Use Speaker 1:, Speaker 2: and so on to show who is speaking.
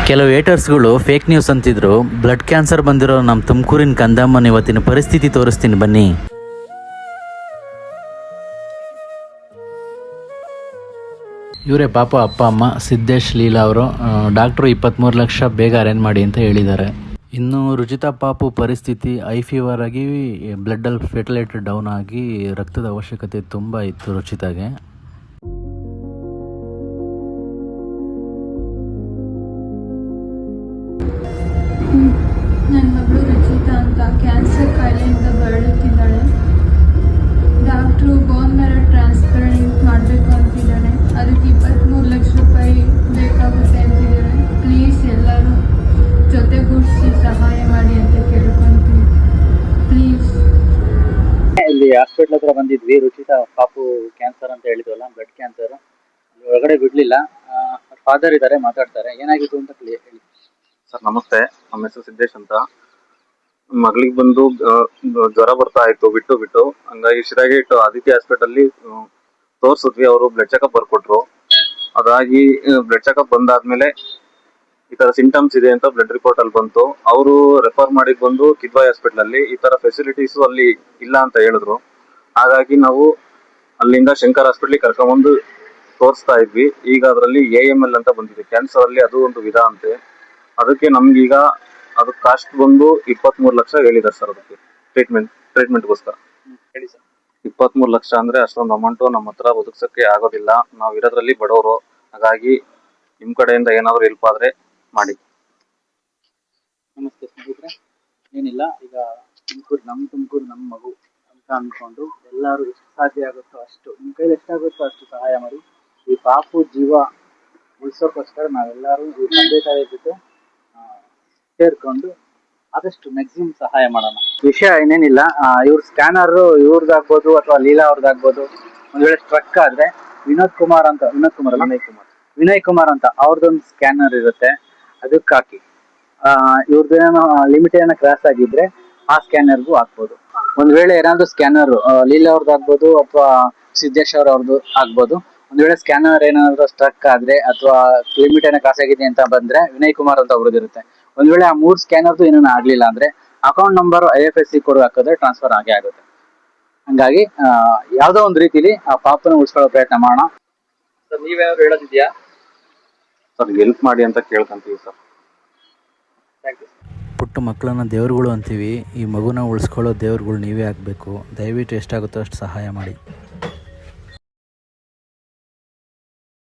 Speaker 1: ಕೆಲವು ಏಟರ್ಸ್ಗಳು fake news ಅಂತಿದ್ರು. Blood cancer ಬಂದಿರೋ ನಮ್ಮ ತುಮಕೂರಿನ ಕಂದಮ್ಮನ ಇವತ್ತಿನ ಪರಿಸ್ಥಿತಿ ತೋರಿಸ್ತೀನಿ ಬನ್ನಿ. ಇವರೇ ಪಾಪ ಅಪ್ಪ ಅಮ್ಮ ಸಿದ್ದೇಶ್ ಲೀಲಾ ಅವರು. ಡಾಕ್ಟ್ರು 23 ಲಕ್ಷ ಬೇಗ ಅರೇಂಜ್ ಮಾಡಿ ಅಂತ ಹೇಳಿದ್ದಾರೆ. ಇನ್ನು ರುಚಿತಾ ಪಾಪು ಪರಿಸ್ಥಿತಿ ಐ ಫೀವರ್ ಆಗಿ ಬ್ಲಡ್ಡಲ್ಲಿ ಫೆರ್ಟಿಲೈಟರ್ ಡೌನ್ ಆಗಿ ರಕ್ತದ ಅವಶ್ಯಕತೆ ತುಂಬ ಇತ್ತು ರುಚಿತಾಗೆ.
Speaker 2: ನನ್ನ ಮಗಳು ರುಚಿತಾ ಅಂತ ಕ್ಯಾನ್ಸರ್ ಕಾಯಿಲೆಯಿಂದ ಬಳಲುತ್ತಿದ್ದಾಳೆ. ಡಾಕ್ಟ್ರು ಬೋನ್ ಮ್ಯಾರೋ ಟ್ರಾನ್ಸ್ಪ್ಲಾಂಟ್ ಮಾಡಬೇಕು ಅಂತಿದ್ದಾಳೆ. ಅದಕ್ಕೆ 23 ಲಕ್ಷ ರೂಪಾಯಿ ಬೇಕಾಗುತ್ತೆ ಅಂತಿದ್ದಾರೆ. ಪ್ಲೀಸ್ ಎಲ್ಲರೂ ಜೊತೆಗೂಡಿಸಿ ಸಹಾಯ ಮಾಡಿ ಅಂತ ಕೇಳ್ಕೊಂತೀನಿ. ಪ್ಲೀಸ್.
Speaker 3: ಇಲ್ಲಿ ಹಾಸ್ಪಿಟ್ಲ್ ಹತ್ರ ಬಂದಿದ್ವಿ. ರುಚಿತಾ ಪಾಪು ಕ್ಯಾನ್ಸರ್ ಅಂತ ಹೇಳಿದ್ವಲ್ಲ, ಬ್ಲಡ್ ಕ್ಯಾನ್ಸರ್. ಒಳಗಡೆ ಬಿಡ್ಲಿಲ್ಲ. ಫಾದರ್ ಇದ್ದಾರೆ, ಮಾತಾಡ್ತಾರೆ. ಏನಾಗಿತ್ತು ಅಂತ ಹೇಳಿ.
Speaker 4: ಸರ್ ನಮಸ್ತೆ, ನಮ್ಮ ಹೆಸರು ಸಿದ್ದೇಶ್ ಅಂತ. ಮಗಳಿಗೆ ಬಂದು ಜ್ವರ ಬರ್ತಾ ಇತ್ತು ಬಿಟ್ಟು ಹಂಗಾಗಿ ಶಿರಾಗೆ ಇಟ್ಟು ಆದಿತ್ಯ ಹಾಸ್ಪಿಟಲ್ ತೋರ್ಸಿದ್ವಿ. ಅವರು ಬ್ಲಡ್ ಚೆಕಪ್ ಬರ್ಕೊಟ್ರು. ಅದಾಗಿ ಬ್ಲಡ್ ಚೆಕಪ್ ಬಂದಾದ್ಮೇಲೆ ಈ ತರ ಸಿಂಟಮ್ಸ್ ಇದೆ ಅಂತ ಬ್ಲಡ್ ರಿಪೋರ್ಟ್ ಅಲ್ಲಿ ಬಂತು. ಅವರು ರೆಫರ್ ಮಾಡಿದ್ ಬಂದು ಕಿದ್ವಾಯಿ ಹಾಸ್ಪಿಟಲ್ ಅಲ್ಲಿ ಈ ತರ ಫೆಸಿಲಿಟೀಸ್ ಅಲ್ಲಿ ಇಲ್ಲ ಅಂತ ಹೇಳಿದ್ರು. ಹಾಗಾಗಿ ನಾವು ಅಲ್ಲಿಂದ ಶಂಕರ್ ಹಾಸ್ಪಿಟ್ಲಿಗೆ ಕರ್ಕೊಂಡ್ಬಂದು ತೋರಿಸ್ತಾ ಇದ್ವಿ. ಈಗ ಅದರಲ್ಲಿ AML ಅಂತ ಬಂದಿದೆ, ಕ್ಯಾನ್ಸರ್ ಅಲ್ಲಿ ಅದು ಒಂದು ವಿಧ ಅಂತೆ. ಅದಕ್ಕೆ ನಮ್ಗೀಗ ಅದು ಕಾಸ್ಟ್ ಬಂದು 23 ಲಕ್ಷ ಹೇಳಿದ್ದಾರೆ ಸರ್. ಅದಕ್ಕೆ ಟ್ರೀಟ್ಮೆಂಟ್ಗೋಸ್ಕರ
Speaker 3: ಹೇಳಿ ಸರ್.
Speaker 4: 23 ಲಕ್ಷ ಅಂದ್ರೆ ಅಷ್ಟೊಂದು ಅಮೌಂಟು ನಮ್ಮ ಹತ್ರ ಒದಗಿಸಕ್ಕೆ ಆಗೋದಿಲ್ಲ. ನಾವು ಇರೋದ್ರಲ್ಲಿ ಬಡವರು. ಹಾಗಾಗಿ ನಿಮ್ ಕಡೆಯಿಂದ ಏನಾದ್ರು ಹೆಲ್ಪ್ ಆದ್ರೆ ಮಾಡಿ.
Speaker 3: ನಮಸ್ತೆ ಸ್ನೇಹಿತರೆ. ಏನಿಲ್ಲ, ಈಗ ತುಮಕೂರು ನಮ್ಮ ಮಗು ಅಂತ ಅಂದ್ಕೊಂಡು ಎಲ್ಲರೂ ಎಷ್ಟು ಸಾಧ್ಯ ಆಗುತ್ತೋ ಅಷ್ಟು, ನಿಮ್ಮ ಕೈಲಿ ಎಷ್ಟಾಗುತ್ತೋ ಅಷ್ಟು ಸಹಾಯ ಮಾಡಿ. ಈ ಪಾಪು ಜೀವ ಉಳಿಸೋಕ್ಕೋಸ್ಕರ ನಾವೆಲ್ಲರೂ ಈ ತಂದೆ ತಾಯಿ ಜೊತೆ ಸೇರ್ಕೊಂಡು ಆದಷ್ಟು ಮ್ಯಾಕ್ಸಿಮಮ್ ಸಹಾಯ ಮಾಡೋಣ. ವಿಷಯ ಏನೇನಿಲ್ಲ, ಇವ್ರ ಸ್ಕ್ಯಾನರ್ ಇವ್ರದ್ದಾಗ್ಬೋದು ಅಥವಾ ಲೀಲಾ ಅವ್ರದ್ದಾಗ್ಬೋದು. ಒಂದ್ ವೇಳೆ ಸ್ಟ್ರಕ್ ಆದ್ರೆ ವಿನಯ್ ಕುಮಾರ್ ಅಂತ ಅವ್ರದ್ದೊಂದು ಸ್ಕ್ಯಾನರ್ ಇರುತ್ತೆ, ಅದಕ್ಕೆ ಹಾಕಿ. ಇವ್ರದ್ದೇನೋ ಲಿಮಿಟ್ ಏನೋ ಕ್ರಾಸ್ ಆಗಿದ್ರೆ ಆ ಸ್ಕ್ಯಾನರ್ಗೂ ಹಾಕ್ಬೋದು. ಒಂದ್ ವೇಳೆ ಏನಾದ್ರು ಸ್ಕ್ಯಾನರ್ ಲೀಲಾ ಅವ್ರದ್ದಾಗ್ಬೋದು ಅಥವಾ ಸಿದ್ದೇಶ್ ಅವ್ರದ್ದು ಆಗ್ಬೋದು. ಒಂದ್ ವೇಳೆ ಸ್ಕ್ಯಾನರ್ ಏನಾದ್ರು ಸ್ಟ್ರಕ್ ಆದ್ರೆ ಅಥವಾ ಲಿಮಿಟ್ ಏನೋ ಕ್ರಾಸ್ ಆಗಿದೆ ಅಂತ ಬಂದ್ರೆ ವಿನಯ್ ಕುಮಾರ್ ಅಂತ ಅವ್ರದ್ದಿರುತ್ತೆ. ಒಂದ್ ವೇಳೆ ಆ 3 ಸ್ಕ್ಯಾನರ್ದು ಏನೇನು ಆಗ್ಲಿಲ್ಲ ಅಂದ್ರೆ ಅಕೌಂಟ್ ನಂಬರ್ IFSC ಕೋಡ್ ಹಾಕಿದ್ರೆ ಟ್ರಾನ್ಸ್ಫರ್ ಆಗೇ ಆಗುತ್ತೆ. ಹಂಗಾಗಿ ಯಾವ್ದೋ ಒಂದು ರೀತಿಲಿ ಆ ಪಾಪನ ಉಳಿಸ್ಕೊಳ್ಳೋ ಪ್ರಯತ್ನ ಮಾಡೋಣ. ಸರ್, ನೀವೇನಾದ್ರು ಹೇಳೋದಿದ್ಯಾ?
Speaker 4: ಸರ್, ಹೆಲ್ಪ್ ಮಾಡಿ ಅಂತ ಕೇಳ್ಕೊಂತೀವಿ ಸರ್.
Speaker 3: Thank you.
Speaker 1: ಪುಟ್ಟ ಮಕ್ಕಳನ್ನ ದೇವ್ರುಗಳು ಅಂತೀವಿ. ಈ ಮಗುನ ಉಳಿಸ್ಕೊಳ್ಳೋ ದೇವ್ರುಗಳು ನೀವೇ ಆಗಬೇಕು. ದಯವಿಟ್ಟು ಎಷ್ಟಾಗುತ್ತೋ ಅಷ್ಟು ಸಹಾಯ ಮಾಡಿ.